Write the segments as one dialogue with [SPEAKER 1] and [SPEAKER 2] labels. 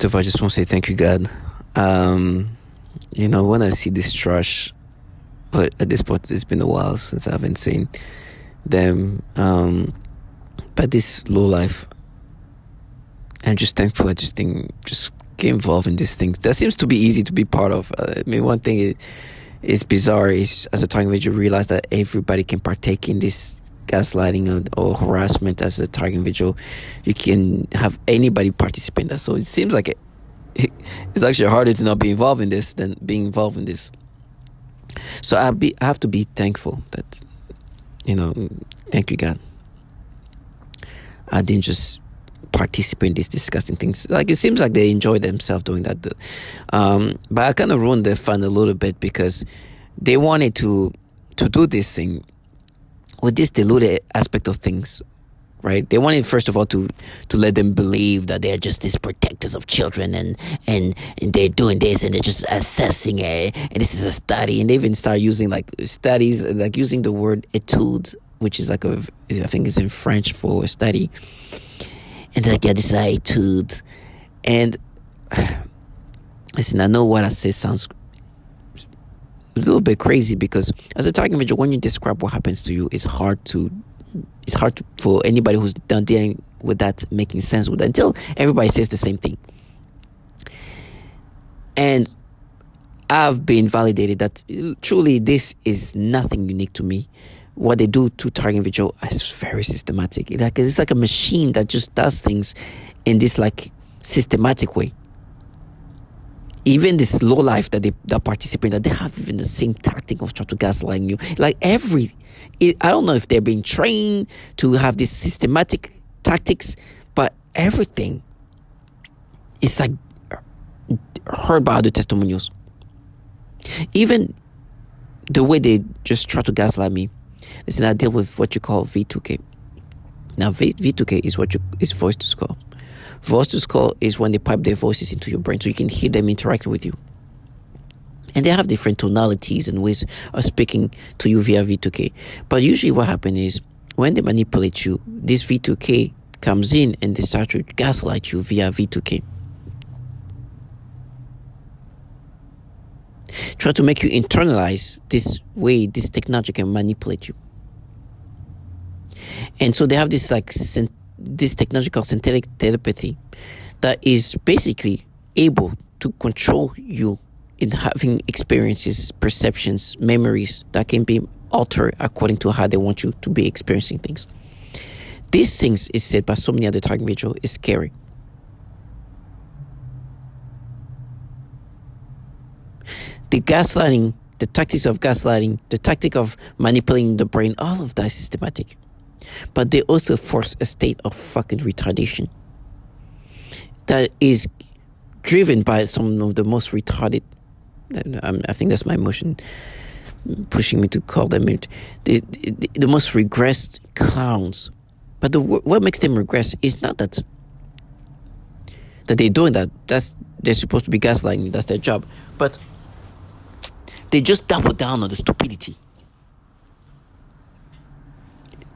[SPEAKER 1] So I just want to say thank you, God. Um, when I see this trash, but at this point, it's been a while since I haven't seen them. But this low life, I'm just thankful. I just think, just get involved in these things. That seems to be easy to be part of. One thing is bizarre is as a target individual, realize that everybody can partake in this gaslighting or harassment as a target individual. You can have anybody participate in that. So it seems like it's actually harder to not be involved in this than being involved in this. So I have to be thankful that thank you, God. I didn't just participate in these disgusting things. Like, it seems like they enjoy themselves doing that. But I kind of ruined their fun a little bit because they wanted to do this thing with this diluted aspect of things, right? They wanted, first of all, to let them believe that they're just these protectors of children, and they're doing this, and they're just assessing it, and this is a study. And they even start using like studies, like using the word etude, which is like I think it's in French for a study. And they're like, yeah, this is an etude. And listen, I know what I say sounds a little bit crazy, because as a target individual, when you describe what happens to you, it's hard for anybody who's done dealing with that making sense with it, until everybody says the same thing. And I've been validated that truly this is nothing unique to me. What they do to target individual is very systematic. It's like a machine that just does things in this like systematic way. Even this low life that participate, that they have even the same tactic of trying to gaslight you. Like I don't know if they're being trained to have these systematic tactics, but everything is like heard by other testimonials. Even the way they just try to gaslight me. Listen, I deal with what you call V2K. Now, V2K is voice to skull. Voice to skull is when they pipe their voices into your brain so you can hear them interacting with you. And they have different tonalities and ways of speaking to you via V2K. But usually what happens is when they manipulate you, this V2K comes in and they start to gaslight you via V2K. Try to make you internalize this way this technology can manipulate you. And so they have this this technology called synthetic telepathy that is basically able to control you in having experiences, perceptions, memories that can be altered according to how they want you to be experiencing things. These things is said by so many other target individuals is scary. The gaslighting, the tactics of gaslighting, the tactic of manipulating the brain, all of that is systematic. But they also force a state of fucking retardation that is driven by some of the most retarded, I think that's my emotion pushing me to call them the most regressed clowns. But what makes them regress is not that they're doing that. They're supposed to be gaslighting. That's their job. But they just double down on the stupidity.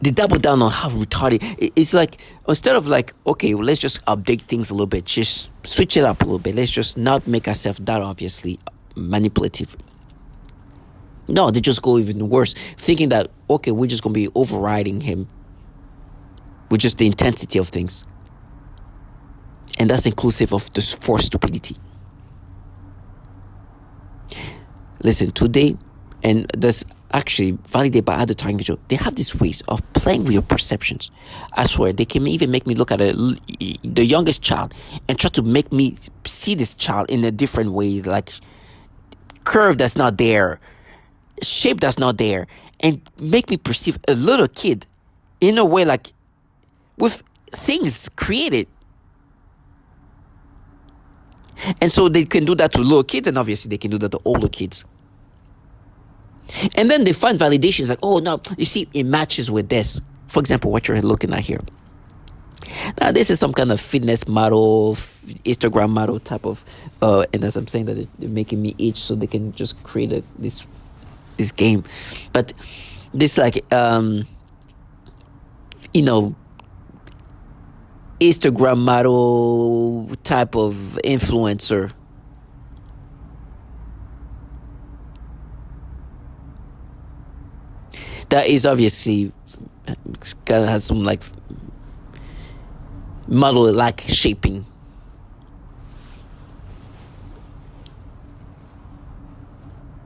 [SPEAKER 1] They double down on how retarded. It's like, instead of like, okay, well, let's just update things a little bit, just switch it up a little bit. Let's just not make ourselves that obviously manipulative. No, they just go even worse, thinking that, okay, we're just going to be overriding him with just the intensity of things. And that's inclusive of this forced stupidity. Listen, today, and that's actually validated by other target individuals, they have these ways of playing with your perceptions. I swear, they can even make me look at the youngest child and try to make me see this child in a different way, like curve that's not there, shape that's not there, and make me perceive a little kid in a way like with things created. And so they can do that to little kids, and obviously they can do that to older kids. And then they find validations like, oh no, you see, it matches with this. For example, what you're looking at here. Now, this is some kind of fitness model, Instagram model type of, and as I'm saying that, they're making me itch so they can just create this game. But this like, Instagram model type of influencer. That is obviously kind of has some like model like shaping.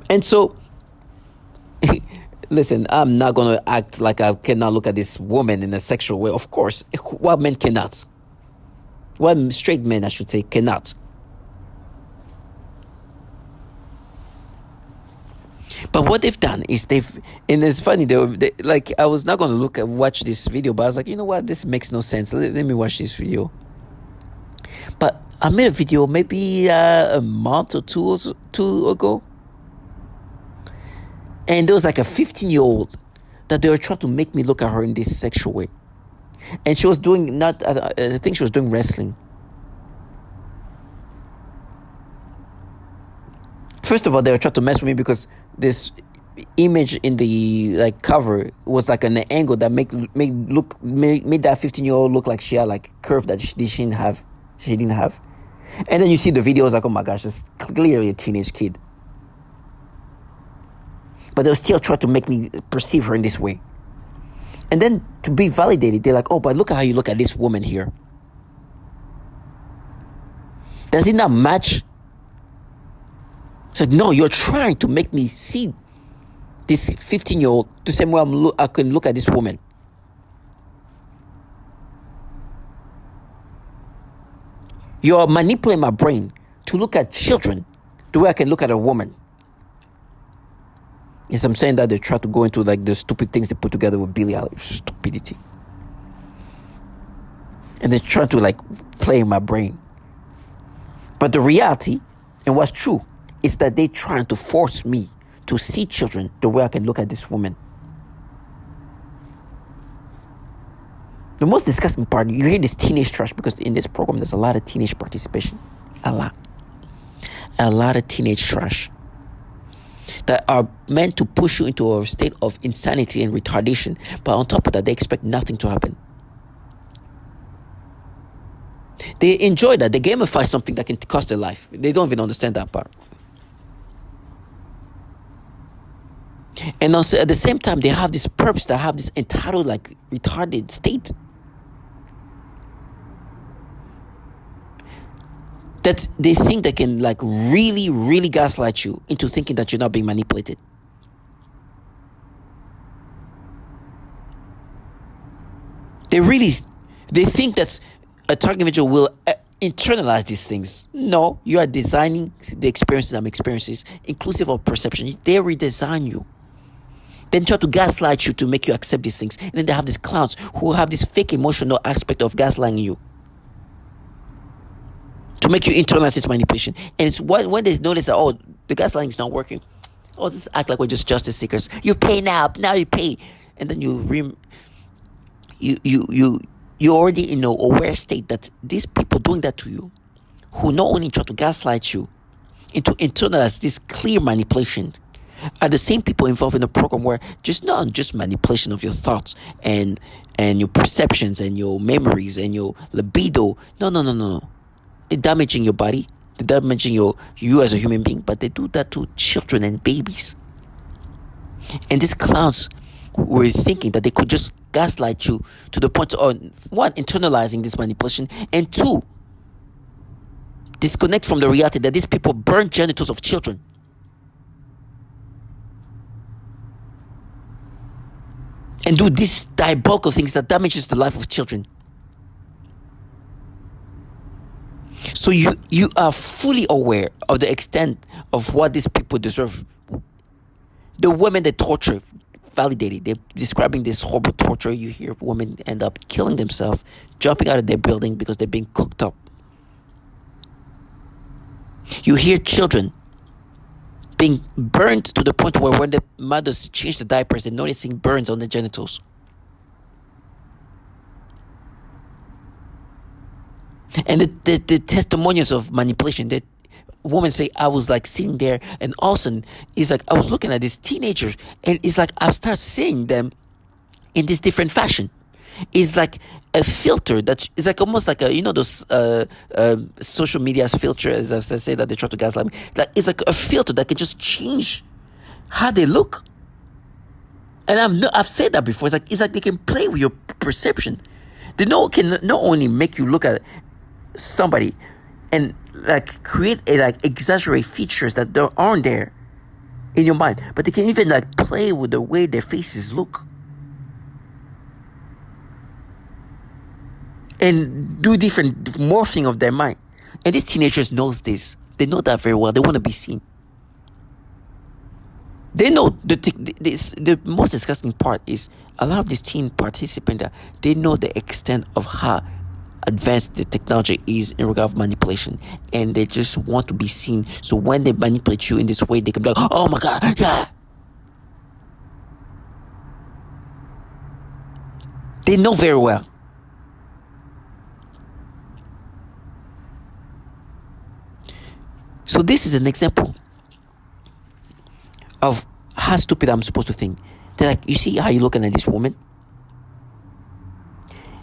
[SPEAKER 1] And so, listen, I'm not gonna act like I cannot look at this woman in a sexual way. Of course, what men cannot. What straight men, I should say, cannot. But what they've done is and it's funny, like, I was not gonna watch this video, but I was like, you know what, this makes no sense. Let me watch this video. But I made a video maybe a month or two ago, and there was like a 15-year-old that they were trying to make me look at her in this sexual way, and she was doing not. I think she was doing wrestling. First of all, they were trying to mess with me because this image in the like cover was like an angle that made that 15-year-old look like she had like curve that she didn't have. And then you see the video, it's like, oh my gosh, it's clearly a teenage kid. But they'll still try to make me perceive her in this way. And then to be validated, they're like, oh, but look at how you look at this woman here. Does it not match? It's like, no, you're trying to make me see this 15-year-old the same way I can look at this woman. You're manipulating my brain to look at children the way I can look at a woman. Yes, I'm saying that they try to go into like the stupid things they put together with Billie Eilish. Stupidity. And they try to like play in my brain. But the reality, and what's true, is that they're trying to force me to see children the way I can look at this woman. The most disgusting part, you hear this teenage trash, because in this program there's a lot of teenage participation. A lot of teenage trash that are meant to push you into a state of insanity and retardation, but on top of that, they expect nothing to happen. They enjoy that. They gamify something that can cost their life. They don't even understand that part. And also at the same time, they have this purpose, that have this entitled, like, retarded state. That they think they can, like, really, really gaslight you into thinking that you're not being manipulated. They think that a target individual will internalize these things. No, you are designing the experiences I'm experiencing, inclusive of perception. They redesign you. Then try to gaslight you to make you accept these things. And then they have these clowns who have this fake emotional aspect of gaslighting you to make you internalize this manipulation. And it's when they notice that, oh, the gaslighting is not working. Oh, just act like we're just justice seekers. You pay now you pay. And then you already in an aware state that these people doing that to you, who not only try to gaslight you into internalize this clear manipulation, are the same people involved in a program where not just manipulation of your thoughts and your perceptions and your memories and your libido. No. They're damaging your body. They're damaging you as a human being. But they do that to children and babies. And these clowns were thinking that they could just gaslight you to the point of, one, internalizing this manipulation, and two, disconnect from the reality that these people burn genitals of children. And do this diabolical things that damages the life of children. So you are fully aware of the extent of what these people deserve. The women they torture, validated. They're describing this horrible torture. You hear women end up killing themselves, jumping out of their building because they're being cooked up. You hear children being burned to the point where when the mothers change the diapers, they're noticing burns on the genitals. And the testimonials of manipulation, that women say, I was like sitting there, and all of a sudden, it's like I was looking at these teenagers, and it's like I start seeing them in this different fashion. is like a filter that is like almost like those social media's filter, as I say, that they try to gaslight me. Like it's like a filter that can just change how they look. And I've said that before. It's like they can play with your perception. They can not only make you look at somebody and like create like exaggerate features that aren't there in your mind, but they can even like play with the way their faces look and do different morphing of their mind. And these teenagers knows this. They know that very well. They want to be seen. They know the most disgusting part is a lot of these teen participants, they know the extent of how advanced the technology is in regard of manipulation, and they just want to be seen. So when they manipulate you in this way, they can be like, oh my god, yeah. They know very well. So this is an example of how stupid I'm supposed to think. They're like, you see how you're looking at this woman?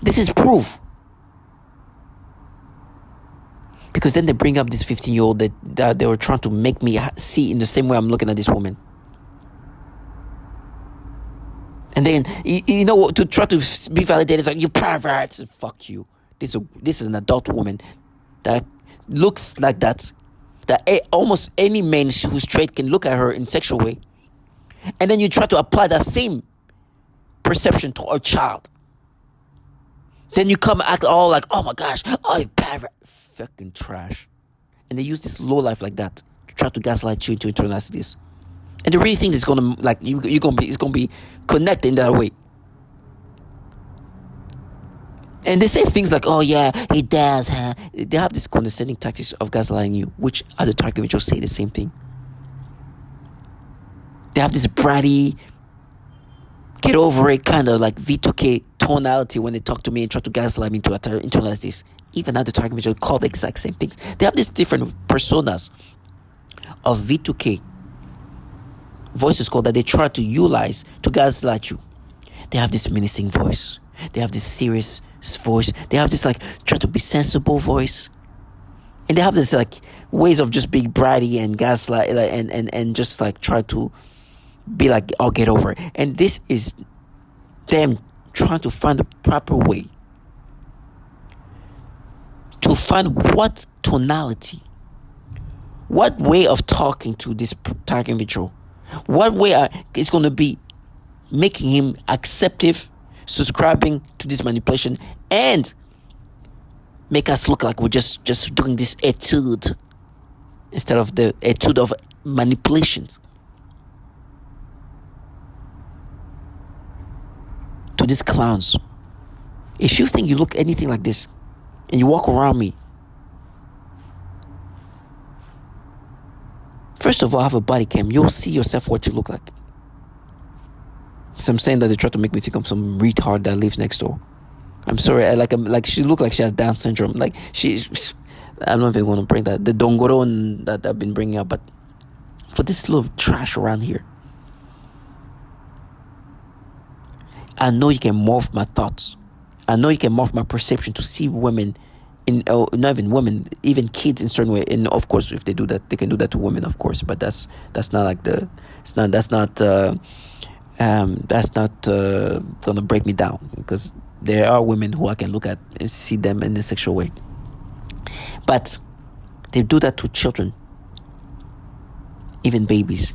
[SPEAKER 1] This is proof. Because then they bring up this 15-year-old that they were trying to make me see in the same way I'm looking at this woman. And then, to try to be validated, it's like, you perverts. Fuck you. This is an adult woman that looks like that. That almost any man who's straight can look at her in sexual way. And then you try to apply that same perception to a child. Then you come act all like, oh my gosh, oh, you pervert. Fucking trash. And they use this low life like that to try to gaslight you into internalize this. And they really think it's gonna like it's gonna be connected in that way. And they say things like, oh yeah, he does, huh? They have this condescending tactics of gaslighting you, which other target individuals say the same thing. They have this bratty, get over it kind of like V2K tonality when they talk to me and try to gaslight me to internalize this. Even other target individuals call the exact same things. They have these different personas of V2K voices called that they try to utilize to gaslight you. They have this menacing voice. They have this serious voice. They have this like try to be sensible voice. And they have this like ways of just being bratty and gaslight and just like try to be like, I'll get over it. And this is them trying to find the proper way to find what tonality, what way of talking to this target individual, what way is going to be making him acceptive, subscribing to this manipulation, and make us look like we're just doing this etude instead of the etude of manipulations. To these clowns, if you think you look anything like this and you walk around me, first of all, have a body cam. You'll see yourself what you look like. So I'm saying that they try to make me think I'm some retard that lives next door. I'm sorry, like she look like she has Down syndrome. Like I don't even want to bring that, the dongoron that I've been bringing up, but for this little trash around here, I know you can morph my thoughts. I know you can morph my perception to see women not even women, even kids in certain way. And of course, if they do that, they can do that to women, of course. But that's not like that's not gonna break me down, because there are women who I can look at and see them in a sexual way. But they do that to children, even babies.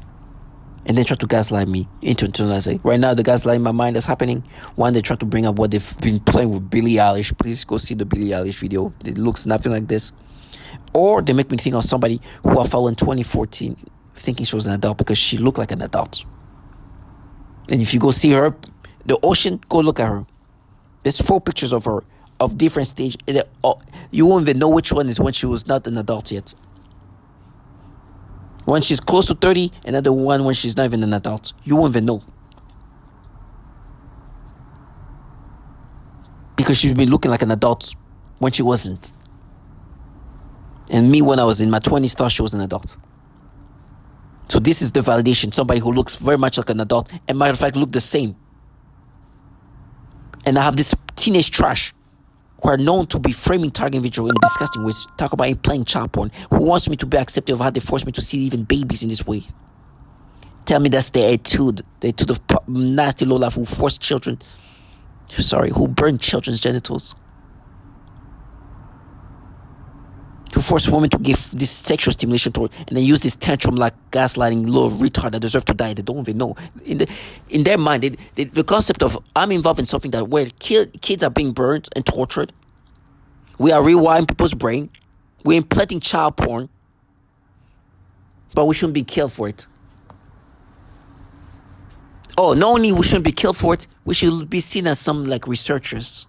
[SPEAKER 1] And they try to gaslight me into internalizing. Right now, the gaslight in my mind that's happening. One, they try to bring up what they've been playing with Billie Eilish. Please go see the Billie Eilish video. It looks nothing like this. Or they make me think of somebody who I followed in 2014, thinking she was an adult because she looked like an adult. And if you go see her, the ocean, go look at her. There's 4 pictures of her of different stage. You won't even know which one is when she was not an adult yet. When she's close to 30, another one when she's not even an adult. You won't even know. Because she's been looking like an adult when she wasn't. And me, when I was in my 20s, thought she was an adult. So this is the validation. Somebody who looks very much like an adult, and matter of fact, look the same. And I have this teenage trash who are known to be framing target individual in disgusting ways, talk about implying child porn, who wants me to be accepted of how they force me to see even babies in this way. Tell me that's their attitude, the attitude of nasty lowlife who who burn children's genitals. To force women to give this sexual stimulation to, and then use this tantrum like gaslighting little retard that deserve to die. They don't even know. In their mind, the concept of I'm involved in something that where kids are being burned and tortured. We are rewiring people's brain. We're implanting child porn. But we shouldn't be killed for it. Oh, not only we shouldn't be killed for it, we should be seen as some like researchers.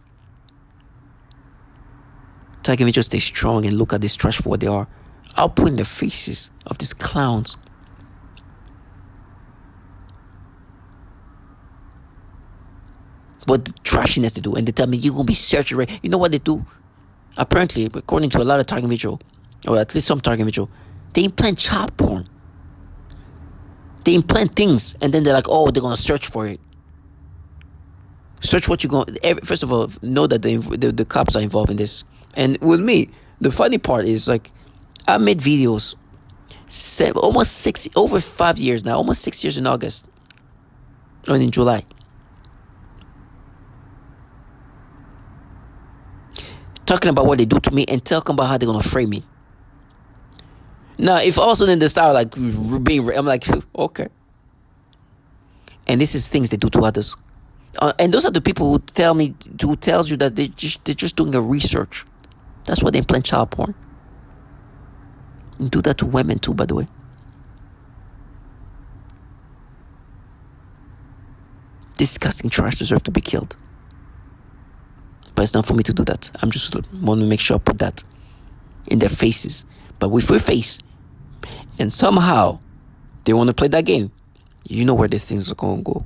[SPEAKER 1] Target individuals stay strong and look at this trash for what they are. I'll put in the faces of these clowns. But the trashiness they do, and they tell me you're gonna be searching right. You know what they do? Apparently, according to a lot of target individual, or at least some target individual, they implant child porn. They implant things, and then they're like, oh, they're gonna search for it. Search what you're going. First of all, know that the cops are involved in this. And with me, the funny part is like, I made videos, over 5 years now, almost 6 years in August, or in July. Talking about what they do to me and talking about how they're gonna frame me. Now, if all of a sudden they start like being, I'm like, okay. And this is things they do to others. And those are the people who tells you that they're just doing a research. That's why they implant child porn. And do that to women too, by the way. Disgusting trash deserve to be killed. But it's not for me to do that. I'm just want to make sure I put that in their faces. But with your face, and somehow they want to play that game, you know where these things are going to go.